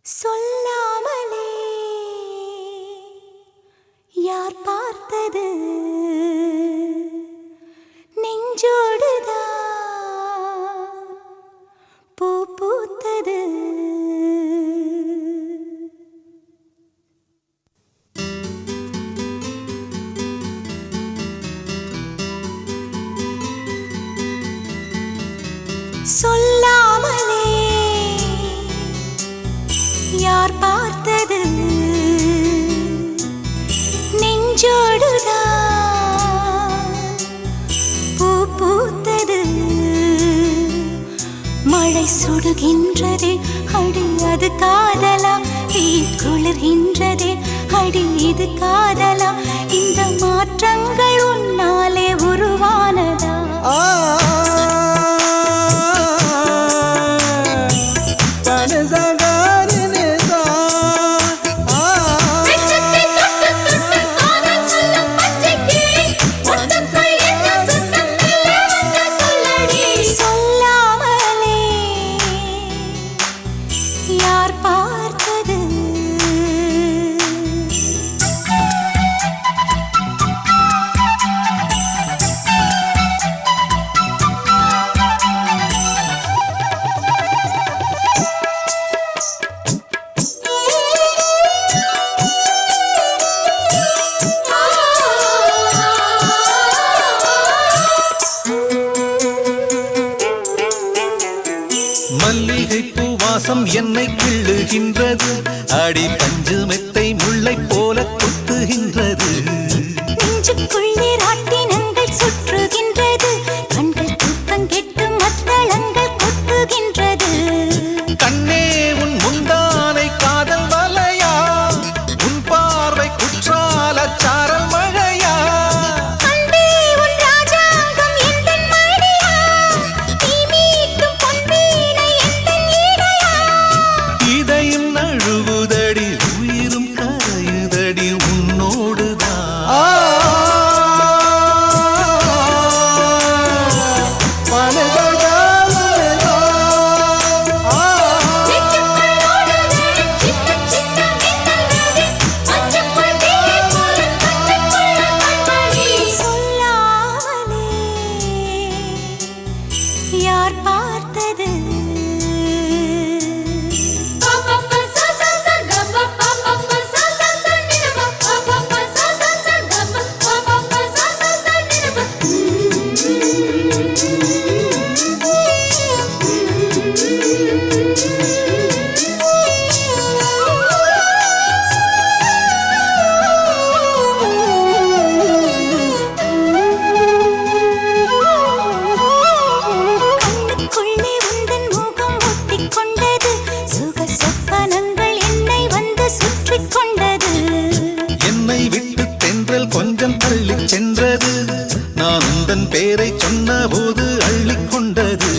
சொல்லாமலே யார் பார்த்தது நெஞ்சோடுதான் பூ பூத்தது. சொல்லாமலே யார் பார்த்தது நெஞ்சோடுதான் பூ பூத்தது. மழை சுடுகின்றதே அடி அது காதலா, தீ குளிர்கின்றதே அடி இது காதலா, இந்த மாற்றங்கள் உன்னாலே உருவானதா? மல்லிகை பூவாசம் என்னை கிள்ளுகின்றது, அடி பஞ்சு மெத்தை முல்லை போல கொத்துகின்றது. நெஞ்சுக்குள்ளே ராட்டினங்கள் சுற்றுகின்றது, கண்கள் தூக்கம் கெட்டு மத்தளங்கள் கொட்டுகின்றது. கண்ணே உன் முந்தானை காதல் வலையா, உன் பார்வை குற்றால சாரல் மழையா, அன்பே உன் ராஜாங்கம் எந்தன் மடியா, நீ மீட்டும் பொன்வீணை எந்தன் இடையா. இதையும் நழுவுதடி உயிரும் கரையுதடி உன்னோடுதான். யார் பார்த்தது என்னை விட்டு தென்றல் கொஞ்சம் தள்ளி சென்றது, நான் உந்தன் பேரை சொன்ன போது அள்ளிக் கொண்டது.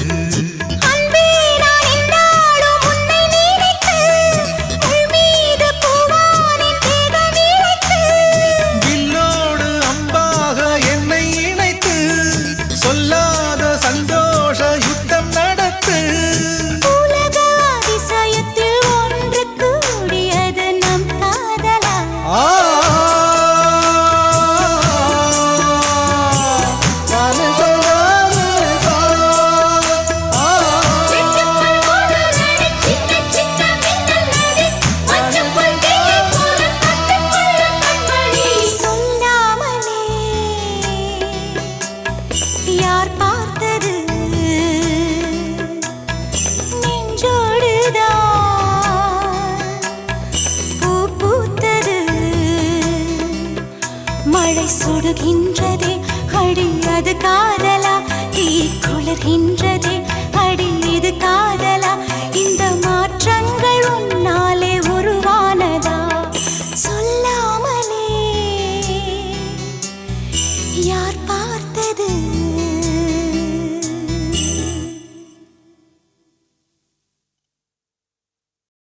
வில்லோடு அம்பாக என்னை இணைத்து சொல்லாத சந்தோஷ யுத்தம் நடத்து. உலக அதிசயத்தில் ஒன்று கூடியது நம் காதலா. சொல்லாமலே யார் பார்த்தது நெஞ்சோடுதான் பூ பூத்தது. மழை சுடுகின்றதே அடி அது காதலா, தீ குளிர்கின்ற